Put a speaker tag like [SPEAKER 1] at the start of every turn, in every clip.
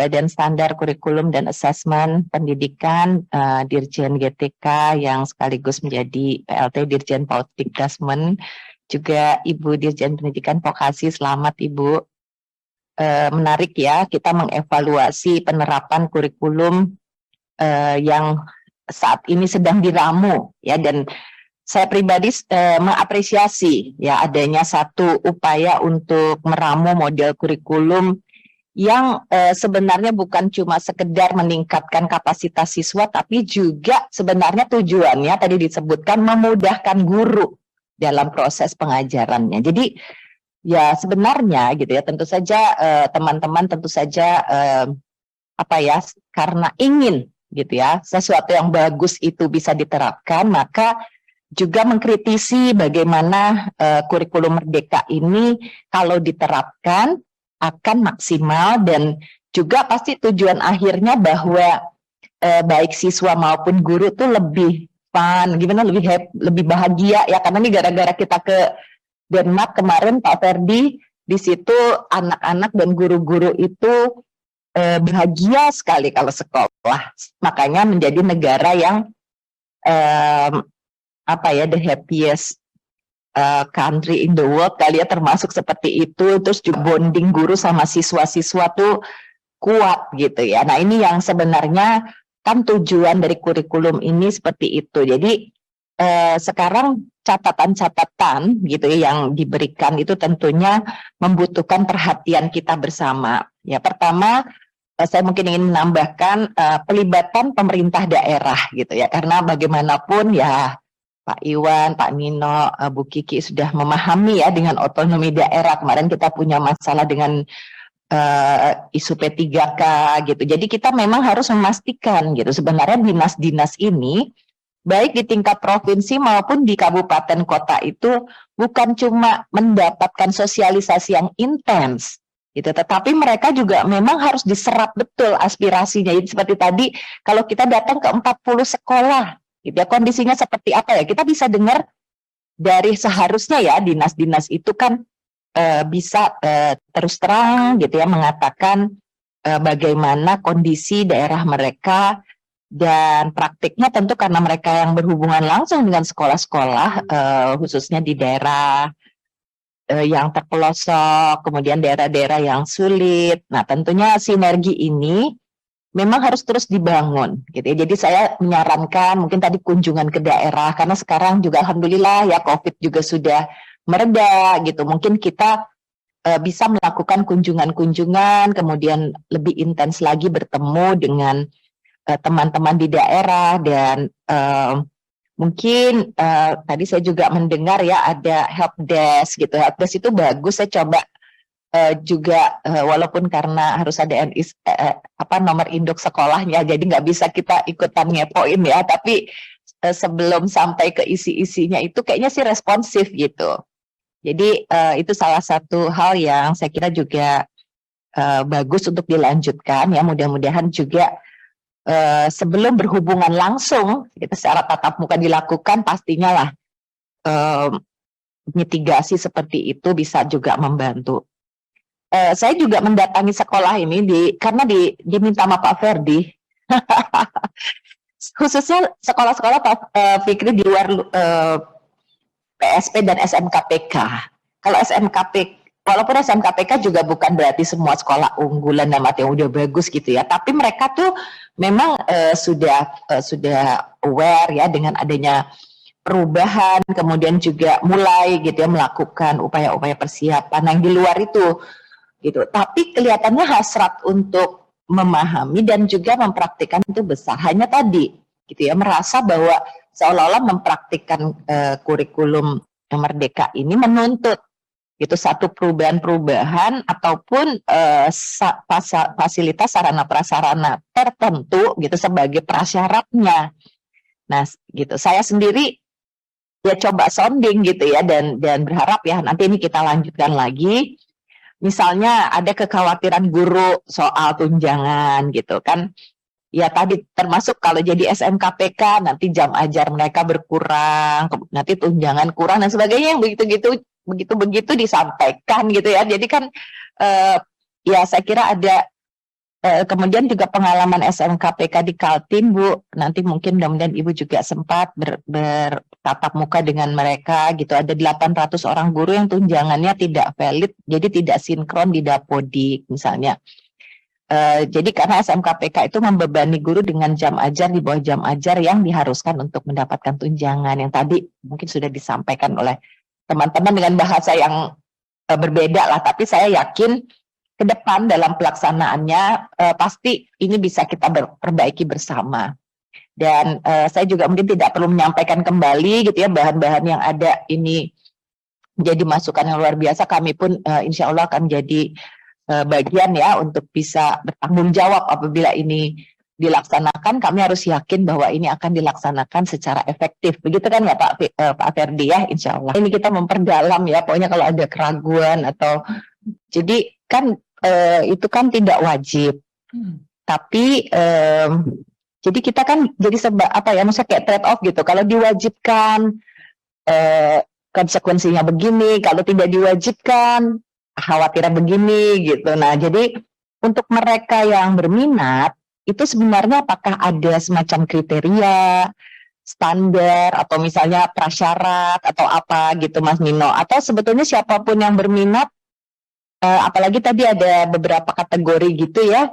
[SPEAKER 1] Badan Standar Kurikulum dan Asesmen Pendidikan, Dirjen GTK yang sekaligus menjadi PLT Dirjen Poltikdasmen, juga Ibu Dirjen Pendidikan Vokasi. Selamat Ibu. Menarik ya, kita mengevaluasi penerapan kurikulum yang saat ini sedang diramu ya, dan saya pribadi mengapresiasi ya adanya satu upaya untuk meramu model kurikulum yang sebenarnya bukan cuma sekedar meningkatkan kapasitas siswa, tapi juga sebenarnya tujuannya tadi disebutkan memudahkan guru dalam proses pengajarannya. Jadi ya sebenarnya gitu ya, tentu saja teman-teman tentu saja karena ingin gitu ya sesuatu yang bagus itu bisa diterapkan, maka juga mengkritisi bagaimana kurikulum merdeka ini kalau diterapkan akan maksimal, dan juga pasti tujuan akhirnya bahwa baik siswa maupun guru tuh lebih fun, gimana, lebih bahagia ya, karena ini gara-gara kita ke Denmark kemarin Pak Ferdi, di situ anak-anak dan guru-guru itu bahagia sekali kalau sekolah, makanya menjadi negara yang the happiest country in the world kali ya, termasuk seperti itu. Terus juga bonding guru sama siswa-siswa tuh kuat gitu ya. Nah ini yang sebenarnya kan tujuan dari kurikulum ini seperti itu. Jadi sekarang catatan-catatan gitu ya yang diberikan itu tentunya membutuhkan perhatian kita bersama. Ya, pertama saya mungkin ingin menambahkan pelibatan pemerintah daerah gitu ya, karena bagaimanapun ya Pak Iwan, Pak Nino, Bu Kiki sudah memahami ya dengan otonomi daerah. Kemarin kita punya masalah dengan isu P3K gitu. Jadi kita memang harus memastikan gitu sebenarnya dinas-dinas ini baik di tingkat provinsi maupun di kabupaten kota itu bukan cuma mendapatkan sosialisasi yang intens gitu, tetapi mereka juga memang harus diserap betul aspirasinya. Jadi seperti tadi kalau kita datang ke 40 sekolah gitu ya, kondisinya seperti apa ya, kita bisa dengar dari seharusnya ya dinas-dinas itu kan bisa terus terang gitu ya mengatakan bagaimana kondisi daerah mereka, dan praktiknya tentu karena mereka yang berhubungan langsung dengan sekolah-sekolah khususnya di daerah yang terpelosok, kemudian daerah-daerah yang sulit. Nah tentunya sinergi ini memang harus terus dibangun gitu ya. Jadi saya menyarankan mungkin tadi kunjungan ke daerah, karena sekarang juga alhamdulillah ya COVID juga sudah mereda gitu. Mungkin kita bisa melakukan kunjungan-kunjungan, kemudian lebih intens lagi bertemu dengan teman-teman di daerah, dan mungkin tadi saya juga mendengar ya ada help desk gitu. Help desk itu bagus, saya coba juga walaupun karena harus ada nomor induk sekolahnya, jadi nggak bisa kita ikutan ngepoin ya, tapi sebelum sampai ke isi-isinya itu kayaknya sih responsif gitu. Jadi itu salah satu hal yang saya kira juga bagus untuk dilanjutkan ya. Mudah-mudahan juga sebelum berhubungan langsung gitu, secara tatap muka dilakukan, pastinya lah mitigasi seperti itu bisa juga membantu. Saya juga mendatangi sekolah ini karena diminta sama Pak Ferdi, khususnya sekolah-sekolah Pak Fikri di luar PSP dan SMKPK. Kalau walaupun SMKPK juga bukan berarti semua sekolah unggulan dan yang udah bagus gitu ya, tapi mereka tuh memang sudah aware ya dengan adanya perubahan, kemudian juga mulai gitu ya melakukan upaya-upaya persiapan. Nah, yang di luar itu gitu, tapi kelihatannya hasrat untuk memahami dan juga mempraktikkan itu besar. Hanya tadi gitu ya, merasa bahwa seolah-olah mempraktikkan kurikulum merdeka ini menuntut gitu satu perubahan-perubahan ataupun fasilitas sarana prasarana tertentu gitu sebagai prasyaratnya. Nah, gitu. Saya sendiri ya coba sounding gitu ya, dan berharap ya nanti ini kita lanjutkan lagi. Misalnya ada kekhawatiran guru soal tunjangan gitu kan. Ya tadi termasuk kalau jadi SMKPK nanti jam ajar mereka berkurang, nanti tunjangan kurang dan sebagainya, yang begitu disampaikan gitu ya. Jadi kan ya saya kira ada kemudian juga pengalaman SMKPK di Kaltim, Bu. Nanti mungkin mudah-mudahan Ibu juga sempat bertatap muka dengan mereka gitu. Ada 800 orang guru yang tunjangannya tidak valid, jadi tidak sinkron di Dapodik misalnya. Jadi karena SMKPK itu membebani guru dengan jam ajar di bawah jam ajar yang diharuskan untuk mendapatkan tunjangan, yang tadi mungkin sudah disampaikan oleh teman-teman dengan bahasa yang berbeda lah, tapi saya yakin ke depan dalam pelaksanaannya pasti ini bisa kita perbaiki bersama. Dan saya juga mungkin tidak perlu menyampaikan kembali gitu ya, bahan-bahan yang ada ini menjadi masukan yang luar biasa. Kami pun insya Allah akan jadi bagian ya untuk bisa bertanggung jawab apabila ini dilaksanakan. Kami harus yakin bahwa ini akan dilaksanakan secara efektif. Begitu kan ya Pak Ferdi ya, insya Allah. Ini kita memperdalam ya, pokoknya kalau ada keraguan atau jadi kan itu kan tidak wajib, tapi jadi kita kan jadi apa ya, maksudnya kayak trade off gitu. Kalau diwajibkan konsekuensinya begini, kalau tidak diwajibkan khawatirnya begini gitu. Nah, jadi untuk mereka yang berminat itu sebenarnya apakah ada semacam kriteria, standar atau misalnya prasyarat atau apa gitu Mas Nino, atau sebetulnya siapapun yang berminat, apalagi tadi ada beberapa kategori gitu ya.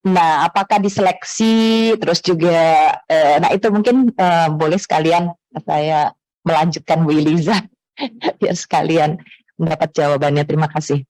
[SPEAKER 1] Nah, apakah diseleksi terus juga nah itu mungkin boleh sekalian saya melanjutkan Bu Iliza biar sekalian mendapat jawabannya. Terima kasih.